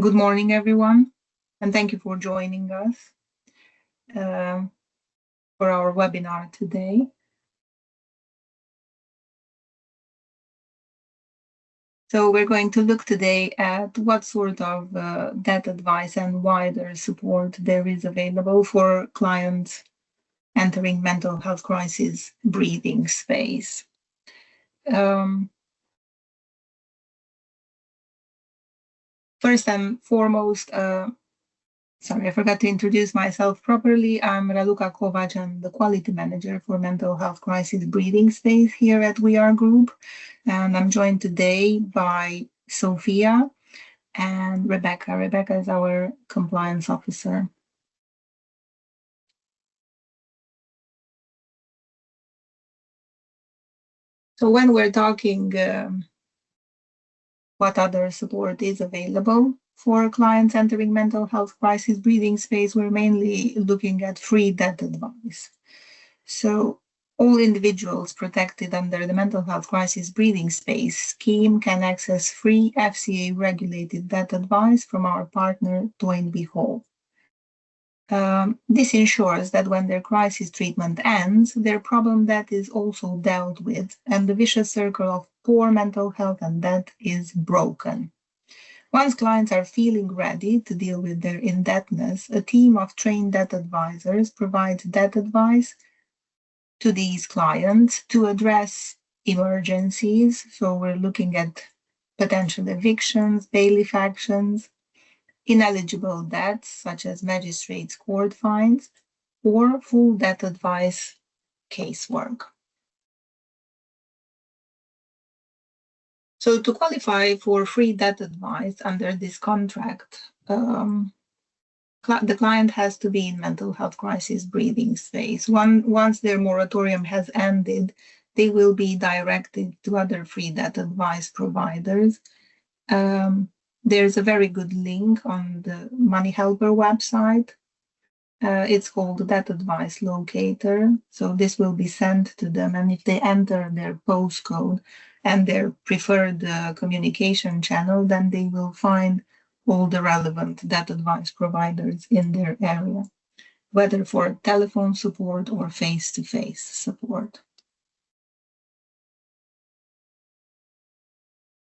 Good morning, everyone, and thank you for joining us for our webinar today. So we're going to look today at what sort of debt advice and wider support there is available for clients entering mental health crisis breathing space. First and foremost, sorry, I forgot to introduce myself properly. I'm Raluca Kovac. I'm the quality manager for mental health crisis breathing space here at We Are Group. And I'm joined today by Sophia and Rebecca. Rebecca is our compliance officer. So when we're talking what other support is available for clients entering mental health crisis breathing space, we're mainly looking at free debt advice. So all individuals protected under the Mental Health Crisis Breathing Space scheme can access free FCA-regulated debt advice from our partner, Toynbee Hall. This ensures that when their crisis treatment ends, their problem debt is also dealt with, and the vicious circle of poor mental health and debt is broken. Once clients are feeling ready to deal with their indebtedness, a team of trained debt advisors provides debt advice to these clients to address emergencies. So we're looking at potential evictions, bailiff actions, ineligible debts such as magistrates' court fines, or full debt advice casework. So to qualify for free debt advice under this contract, the client has to be in mental health crisis breathing space. Once their moratorium has ended, they will be directed to other free debt advice providers. There's a very good link on the Money Helper website. It's called Debt Advice Locator. So this will be sent to them, and if they enter their postcode and their preferred communication channel, then they will find all the relevant debt advice providers in their area, whether for telephone support or face-to-face support.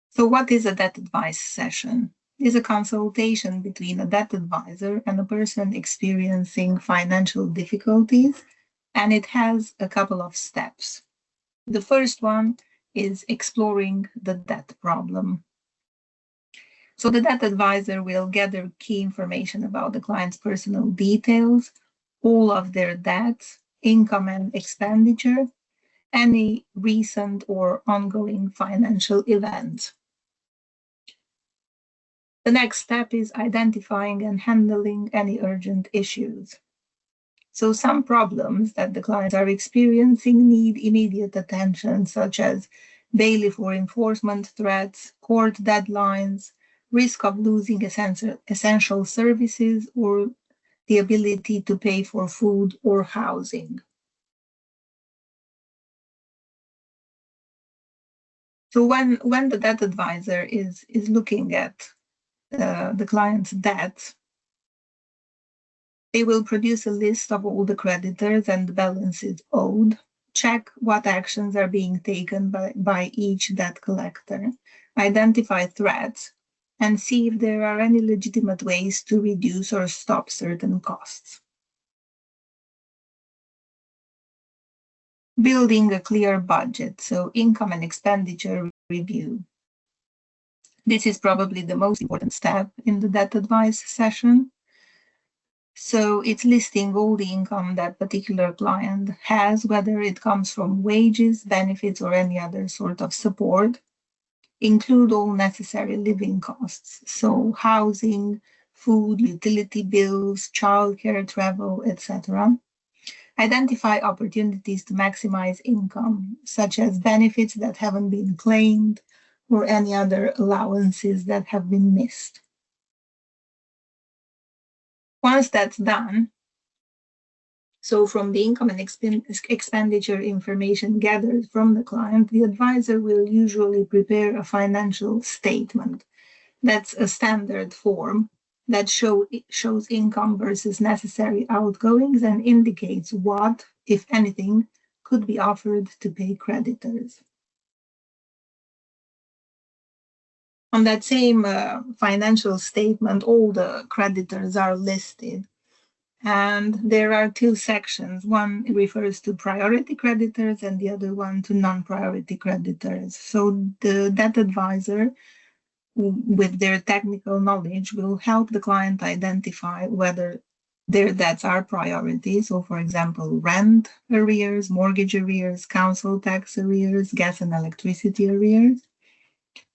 So what is a debt advice session? It is a consultation between a debt advisor and a person experiencing financial difficulties, and it has a couple of steps. The first one is exploring the debt problem. So the debt advisor will gather key information about the client's personal details, all of their debts, income and expenditure, any recent or ongoing financial events. The next step is identifying and handling any urgent issues. So some problems that the clients are experiencing need immediate attention, such as bailiff or enforcement threats, court deadlines, risk of losing essential services, or the ability to pay for food or housing. So when the debt advisor is looking at the client's debt, they will produce a list of all the creditors and the balances owed, check what actions are being taken by each debt collector, identify threats, and see if there are any legitimate ways to reduce or stop certain costs. Building a clear budget, so income and expenditure review. This is probably the most important step in the debt advice session. So it's listing all the income that particular client has, whether it comes from wages, benefits, or any other sort of support. Include all necessary living costs, so housing, food, utility bills, childcare, travel, etc. Identify opportunities to maximize income, such as benefits that haven't been claimed or any other allowances that have been missed. Once that's done, so from the income and expenditure information gathered from the client, the advisor will usually prepare a financial statement. That's a standard form that shows income versus necessary outgoings and indicates what, if anything, could be offered to pay creditors. On that same financial statement, all the creditors are listed. And there are two sections. One refers to priority creditors and the other one to non-priority creditors. So the debt advisor, with their technical knowledge, will help the client identify whether their debts are priority. So, for example, rent arrears, mortgage arrears, council tax arrears, gas and electricity arrears,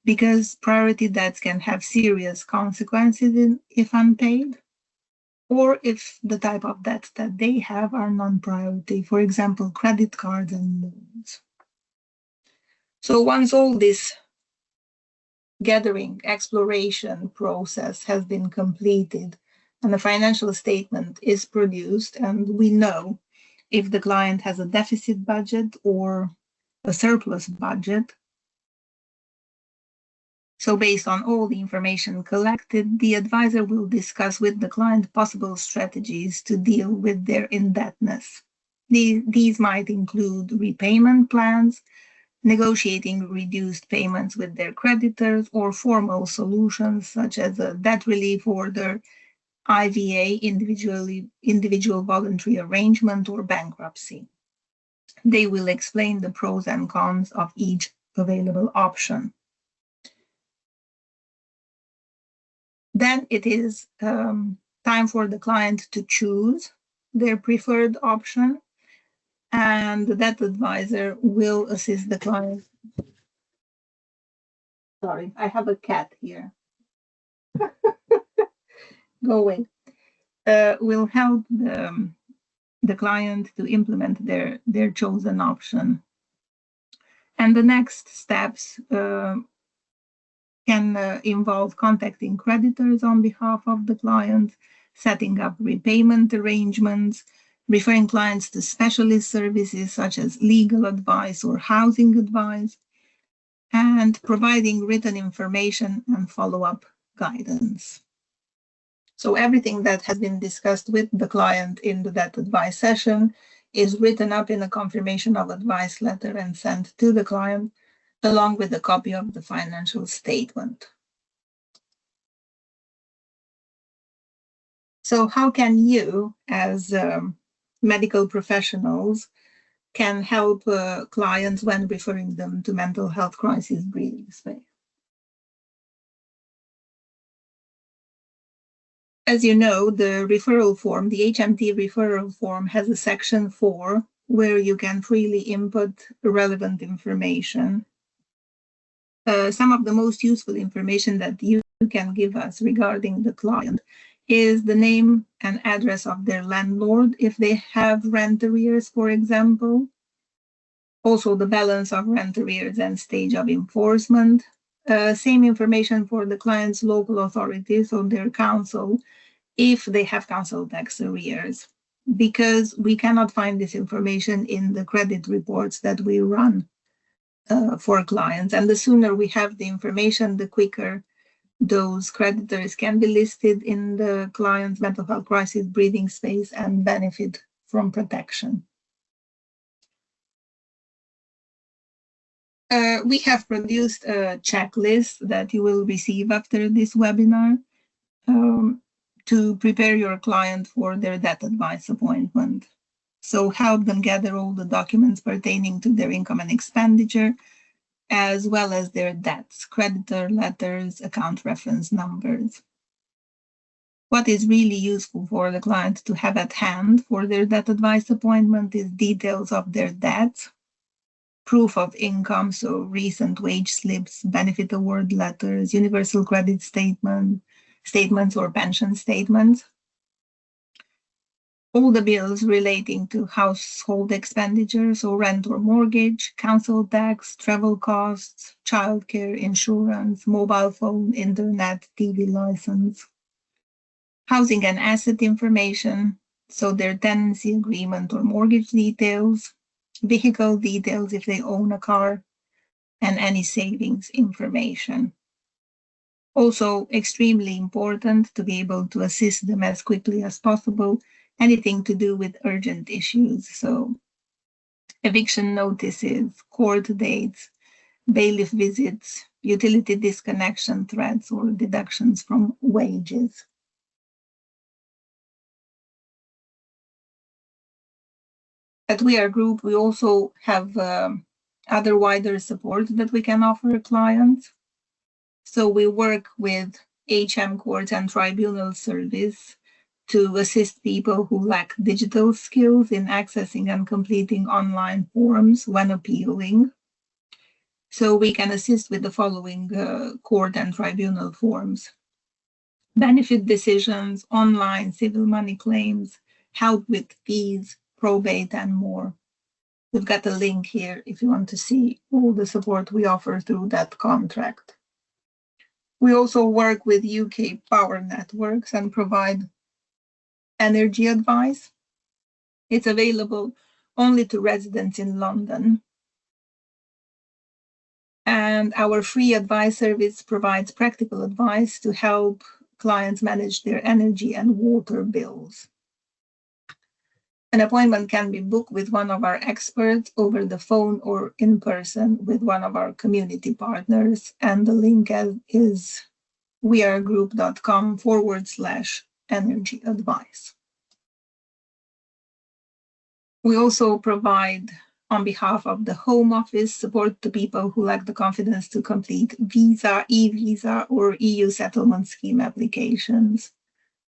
because priority debts can have serious consequences if unpaid, or if the type of debts that they have are non-priority, for example, credit cards and loans. So once all this gathering, exploration process has been completed and a financial statement is produced, and we know if the client has a deficit budget or a surplus budget. So based on all the information collected, the advisor will discuss with the client possible strategies to deal with their indebtedness. These might include repayment plans, negotiating reduced payments with their creditors, or formal solutions such as a debt relief order, IVA, individual voluntary arrangement, or bankruptcy. They will explain the pros and cons of each available option. Then it is time for the client to choose their preferred option, and the debt advisor will assist the client. Sorry, I have a cat here. Go away. Will help the client to implement their chosen option. And the next steps can involve contacting creditors on behalf of the client, setting up repayment arrangements, referring clients to specialist services such as legal advice or housing advice, and providing written information and follow-up guidance. So everything that has been discussed with the client in the debt advice session is written up in a confirmation of advice letter and sent to the client, along with a copy of the financial statement. So how can you, as medical professionals, can help clients when referring them to mental health crisis breathing space? As you know, the referral form, the HMT referral form, has a section 4 where you can freely input relevant information. Some of the most useful information that you can give us regarding the client is the name and address of their landlord if they have rent arrears, for example. Also the balance of rent arrears and stage of enforcement. Same information for the client's local authorities or their council if they have council tax arrears, because we cannot find this information in the credit reports that we run for clients. And the sooner we have the information, the quicker those creditors can be listed in the client's mental health crisis breathing space and benefit from protection. We have produced a checklist that you will receive after this webinar to prepare your client for their debt advice appointment. So help them gather all the documents pertaining to their income and expenditure, as well as their debts, creditor letters, account reference numbers. What is really useful for the client to have at hand for their debt advice appointment is details of their debts, proof of income, so recent wage slips, benefit award letters, universal credit statements or pension statements. All the bills relating to household expenditures, so rent or mortgage, council tax, travel costs, childcare, insurance, mobile phone, internet, TV license. Housing and asset information, so their tenancy agreement or mortgage details, vehicle details if they own a car, and any savings information. Also, extremely important to be able to assist them as quickly as possible, anything to do with urgent issues. So eviction notices, court dates, bailiff visits, utility disconnection threats, or deductions from wages. At We Are Group, we also have other wider support that we can offer clients. So we work with HM Court and Tribunal Service to assist people who lack digital skills in accessing and completing online forms when appealing. So we can assist with the following court and tribunal forms: benefit decisions, online civil money claims, help with fees, probate, and more. We've got a link here if you want to see all the support we offer through that contract. We also work with UK power networks and provide energy advice. It's available only to residents in London. And our free advice service provides practical advice to help clients manage their energy and water bills. An appointment can be booked with one of our experts over the phone or in person with one of our community partners. And the link is wearegroup.com/energy advice. We also provide, on behalf of the Home Office, support to people who lack the confidence to complete visa, e-visa, or EU settlement scheme applications.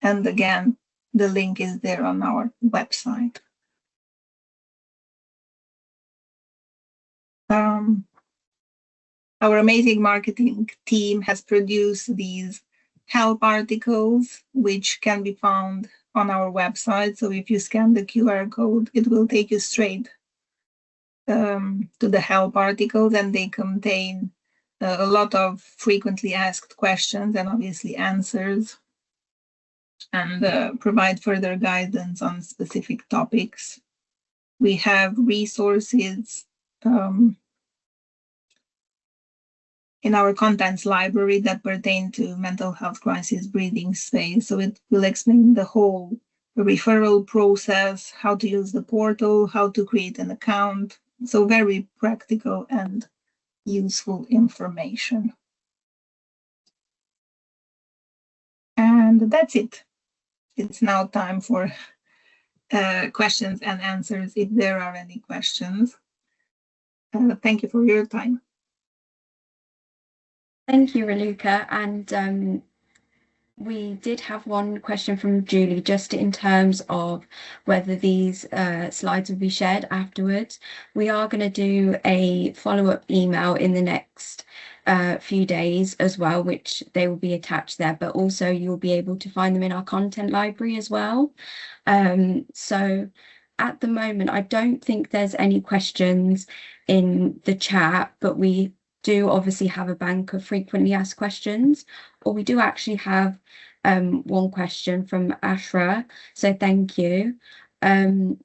And again, the link is there on our website. Our amazing marketing team has produced these help articles, which can be found on our website. So if you scan the QR code, it will take you straight to the help articles, and they contain a lot of frequently asked questions and obviously answers, and provide further guidance on specific topics. We have resources in our contents library that pertain to mental health crisis breathing space. So it will explain the whole referral process, how to use the portal, how to create an account. So very practical and useful information. And that's it. It's now time for questions and answers if there are any questions. Thank you for your time. Thank you, Raluca. And we did have one question from Julie, just in terms of whether these slides will be shared afterwards. We are going to do a follow-up email in the next few days as well, which they will be attached there, but also you'll be able to find them in our content library as well. So at the moment, I don't think there's any questions in the chat, but we do obviously have a bank of frequently asked questions, or we do actually have one question from Ashra, so thank you. And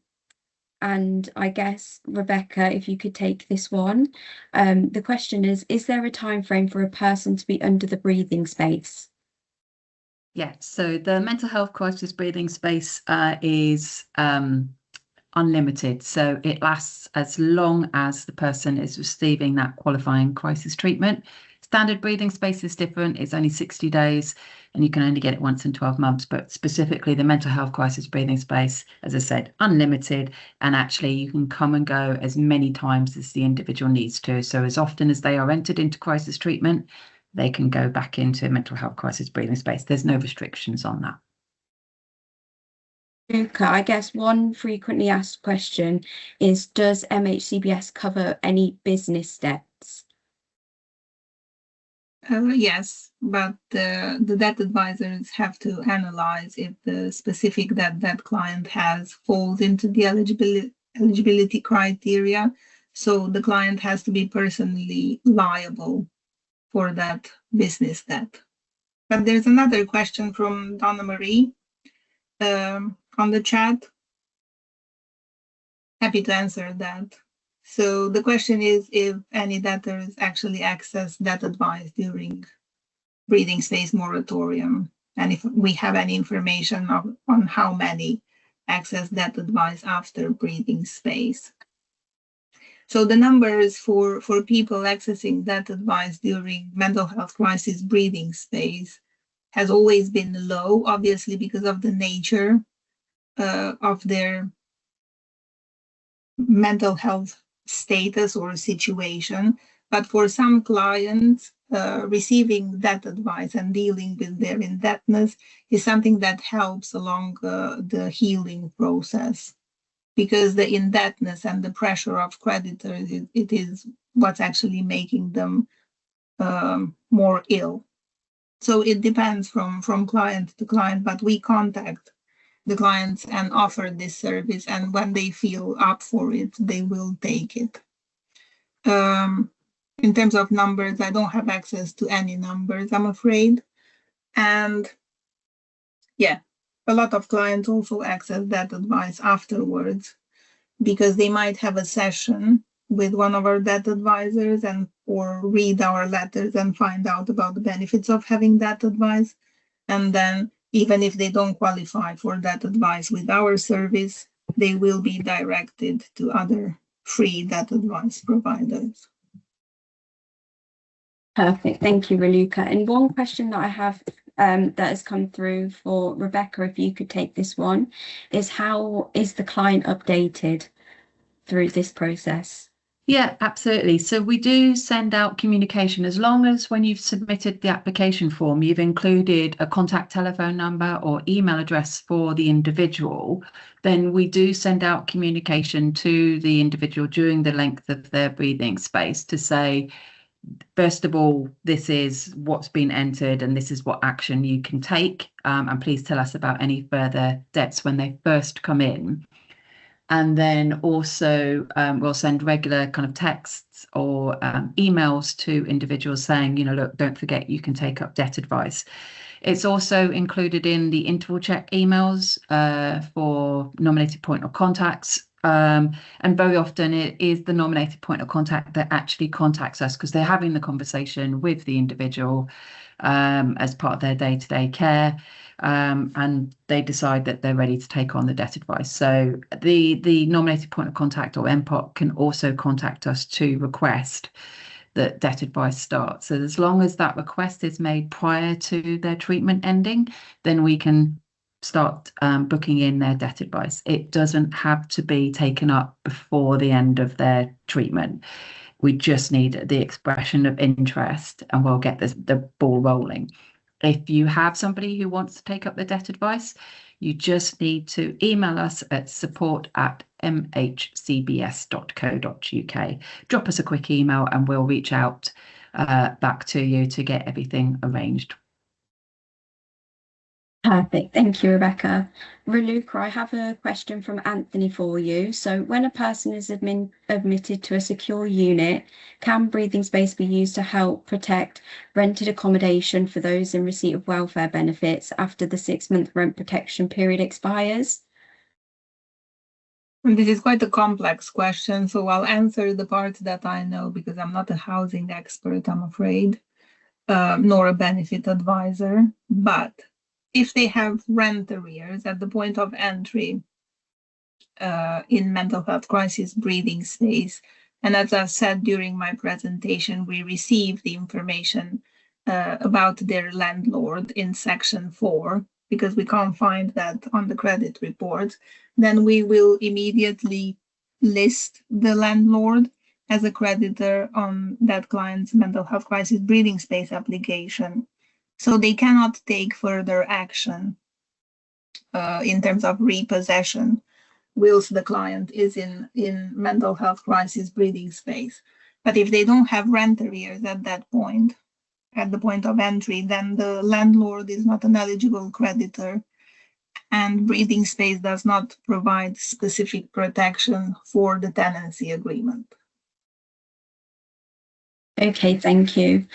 I guess, Rebecca, if you could take this one. The question is there a time frame for a person to be under the breathing space? Yeah, so the mental health crisis breathing space is unlimited. So it lasts as long as the person is receiving that qualifying crisis treatment. Standard breathing space is different. It's only 60 days and you can only get it once in 12 months. But specifically the mental health crisis breathing space, as I said, unlimited. And actually you can come and go as many times as the individual needs to. So as often as they are entered into crisis treatment, they can go back into mental health crisis breathing space. There's no restrictions on that. Luca, I guess one frequently asked question is, does MHCBS cover any business debts? Yes, but the debt advisors have to analyze if the specific debt that client has falls into the eligibility criteria. So the client has to be personally liable for that business debt. But there's another question from Donna Marie on the chat. Happy to answer that. So the question is if any debtors actually access debt advice during breathing space moratorium, and if we have any information on how many access that advice after breathing space. So the numbers for people accessing that advice during mental health crisis breathing space has always been low, obviously because of the nature of their mental health status or situation. But for some clients, receiving that advice and dealing with their indebtedness is something that helps along the healing process, because the indebtedness and the pressure of creditors, it is what's actually making them more ill. So it depends from client to client, but we contact the clients and offer this service, and when they feel up for it, they will take it. In terms of numbers, I don't have access to any numbers, I'm afraid. And yeah, a lot of clients also access that advice afterwards, because they might have a session with one of our debt advisors or read our letters and find out about the benefits of having that advice. And then even if they don't qualify for that advice with our service, they will be directed to other free debt advice providers. Perfect. Thank you, Raluca. And one question that I have that has come through for Rebecca, if you could take this one, is how is the client updated through this process? Yeah, absolutely. So we do send out communication, as long as when you've submitted the application form, you've included a contact telephone number or email address for the individual, then we do send out communication to the individual during the length of their breathing space to say, first of all, this is what's been entered and this is what action you can take. And please tell us about any further debts when they first come in. And then also we'll send regular kind of texts or emails to individuals saying, look, don't forget you can take up debt advice. It's also included in the interval check emails for nominated point of contacts. And very often it is the nominated point of contact that actually contacts us because they're having the conversation with the individual as part of their day-to-day care. And they decide that they're ready to take on the debt advice. So the nominated point of contact or NPOC can also contact us to request that debt advice starts. So as long as that request is made prior to their treatment ending, then we can start booking in their debt advice. It doesn't have to be taken up before the end of their treatment. We just need the expression of interest and we'll get the ball rolling. If you have somebody who wants to take up the debt advice, you just need to email us at support@mhcbs.co.uk. Drop us a quick email and we'll reach out back to you to get everything arranged. Perfect. Thank you, Rebecca. Raluca, I have a question from Anthony for you. So when a person is admitted to a secure unit, can breathing space be used to help protect rented accommodation for those in receipt of welfare benefits after the 6-month rent protection period expires? And this is quite a complex question, so I'll answer the part that I know because I'm not a housing expert, I'm afraid, nor a benefit advisor. But if they have rent arrears at the point of entry in mental health crisis breathing space, and as I've said during my presentation, we receive the information about their landlord in section 4, because we can't find that on the credit report, then we will immediately list the landlord as a creditor on that client's mental health crisis breathing space application. So they cannot take further action in terms of repossession whilst the client is in mental health crisis breathing space. But if they don't have rent arrears at that point, at the point of entry, then the landlord is not an eligible creditor, and breathing space does not provide specific protection for the tenancy agreement. Okay, thank you.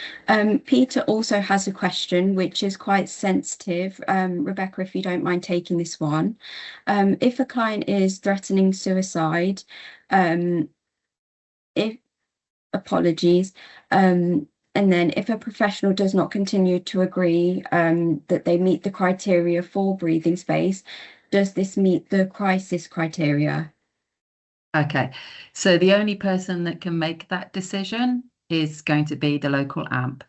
Peter also has a question which is quite sensitive. Rebecca, if you don't mind taking this one. If a client is threatening suicide, And then if a professional does not continue to agree that they meet the criteria for breathing space, does this meet the crisis criteria? Okay, so the only person that can make that decision is going to be the local AMP,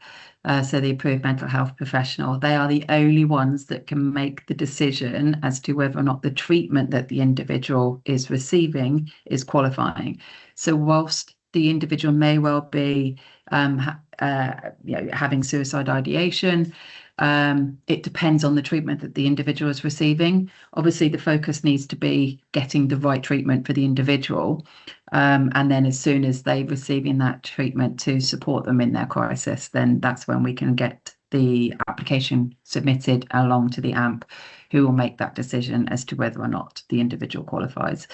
so the approved mental health professional. They are the only ones that can make the decision as to whether or not the treatment that the individual is receiving is qualifying. So whilst the individual may well be having suicide ideation, it depends on the treatment that the individual is receiving. Obviously, the focus needs to be getting the right treatment for the individual. And then as soon as they're receiving that treatment to support them in their crisis, then that's when we can get the application submitted along to the AMP, who will make that decision as to whether or not the individual qualifies.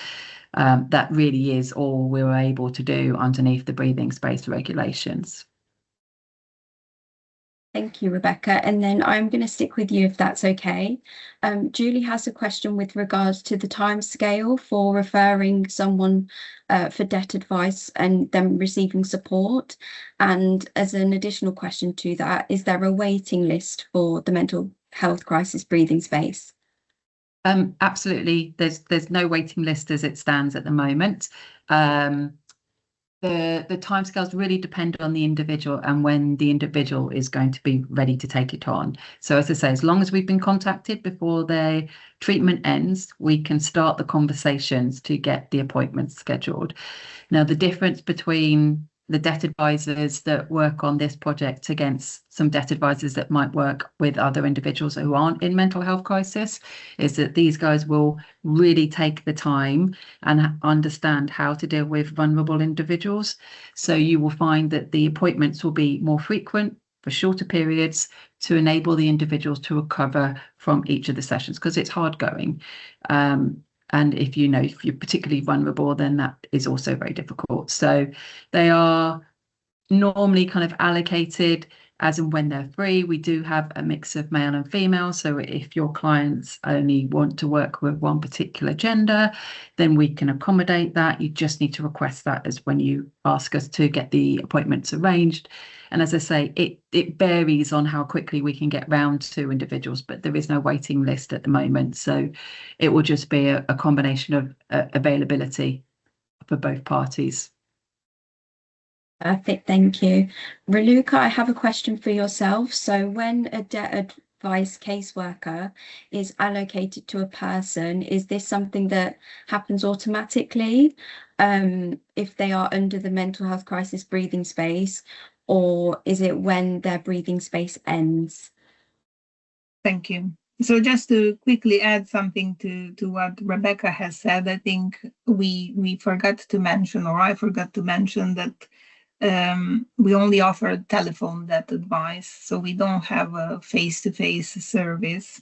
That really is all we were able to do underneath the breathing space regulations. Thank you, Rebecca. And then I'm going to stick with you if that's okay. Julie has a question with regards to the time scale for referring someone for debt advice and them receiving support. And as an additional question to that, is there a waiting list for the mental health crisis breathing space? Absolutely. There's no waiting list as it stands at the moment. The timescales really depend on the individual and when the individual is going to be ready to take it on. So as I say, as long as we've been contacted before their treatment ends, we can start the conversations to get the appointments scheduled. Now, the difference between the debt advisors that work on this project against some debt advisors that might work with other individuals who aren't in mental health crisis is that these guys will really take the time and understand how to deal with vulnerable individuals. So you will find that the appointments will be more frequent for shorter periods to enable the individuals to recover from each of the sessions, because it's hard going. And if you're particularly vulnerable, then that is also very difficult. So they are normally kind of allocated as and when they're free. We do have a mix of male and female. So if your clients only want to work with one particular gender, then we can accommodate that. You just need to request that as when you ask us to get the appointments arranged. And as I say, it varies on how quickly we can get round to individuals, but there is no waiting list at the moment. So it will just be a combination of availability for both parties. Perfect, thank you. Raluca, I have a question for yourself. So when a debt advice caseworker is allocated to a person, is this something that happens automatically if they are under the mental health crisis breathing space, or is it when their breathing space ends? Thank you. So just to quickly add something to what Rebecca has said, I think we forgot to mention, or I forgot to mention, that we only offer telephone debt advice, so we don't have a face-to-face service.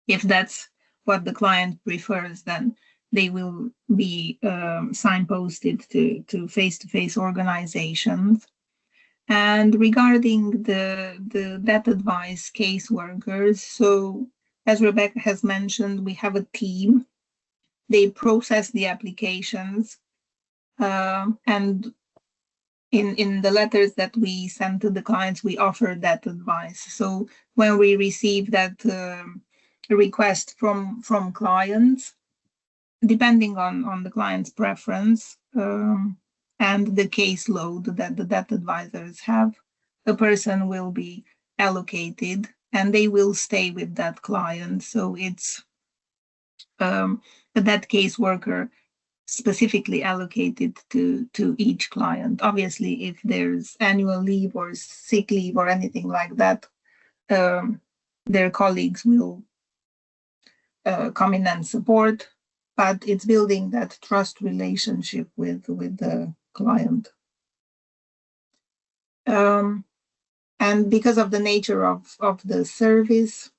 If that's what the client prefers, then they will be signposted to face-to-face organizations. And regarding the debt advice caseworkers, so as Rebecca has mentioned, we have a team. They process the applications, and in the letters that we send to the clients, we offer that advice. So when we receive that request from clients, depending on the client's preference and the caseload that the debt advisors have, a person will be allocated and they will stay with that client. So it's that caseworker specifically allocated to each client. Obviously, if there's annual leave or sick leave or anything like that, their colleagues will come in and support, but it's building that trust relationship with the client. And because of the nature of the service,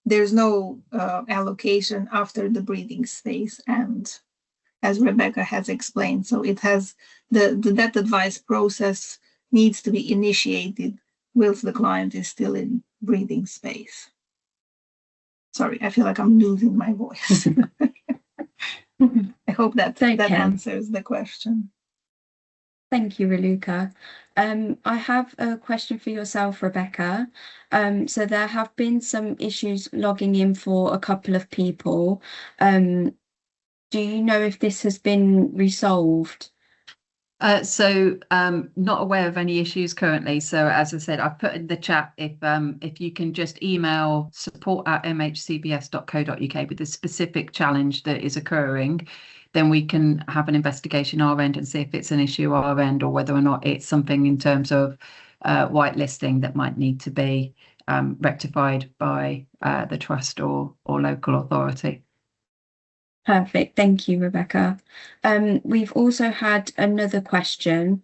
there's no allocation after the breathing space ends, as Rebecca has explained. So it has the debt advice process needs to be initiated whilst the client is still in breathing space. Sorry, I feel like I'm losing my voice. I hope that answers the question. Thank you, Raluca. I have a question for yourself, Rebecca. So there have been some issues logging in for a couple of people. Do you know if this has been resolved? Not aware of any issues currently. So as I said, I've put in the chat if you can just email support@mhcbs.co.uk with a specific challenge that is occurring, then we can have an investigation our end and see if it's an issue our end or whether or not it's something in terms of whitelisting that might need to be rectified by the trust or local authority. Perfect. Thank you, Rebecca. We've also had another question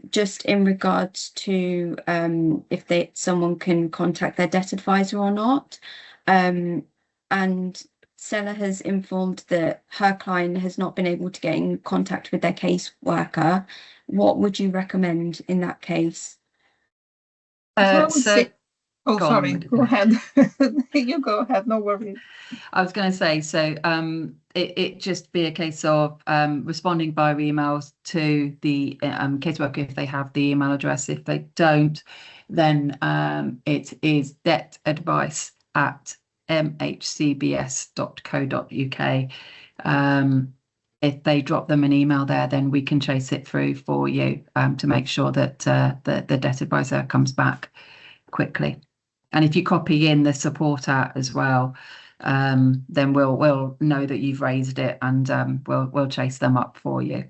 just in regards to if someone can contact their debt advisor or not. And Stella has informed that her client has not been able to get in contact with their caseworker. What would you recommend in that case? Oh, sorry, on. go ahead. You go ahead, no worries. I was going to say, it just be a case of responding by emails to the caseworker if they have the email address. If they don't, then it is debtadvice@mhcbs.co.uk. If they drop them an email there, then we can chase it through for you to make sure that the debt advisor comes back quickly. And if you copy in the support as well, then we'll know that you've raised it, and we'll chase them up for you.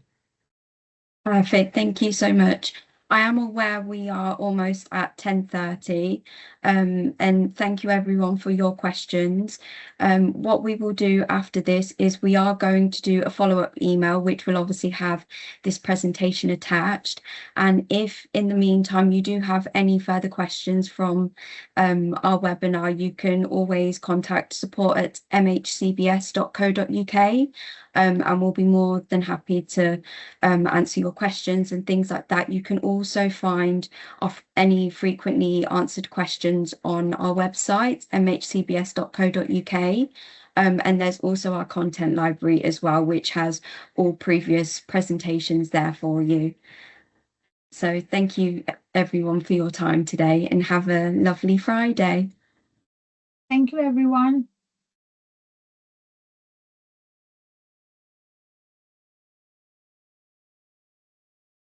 Perfect. Thank you so much. I am aware we are almost at 10:30, and thank you everyone for your questions. What we will do after this is we are going to do a follow-up email, which will obviously have this presentation attached. And if in the meantime you do have any further questions from our webinar, you can always contact support@mhcbs.co.uk. And we'll be more than happy to answer your questions and things like that. You can also find any frequently answered questions on our website, mhcbs.co.uk. And there's also our content library as well, which has all previous presentations there for you. So thank you everyone for your time today, and have a lovely Friday. Thank you, everyone.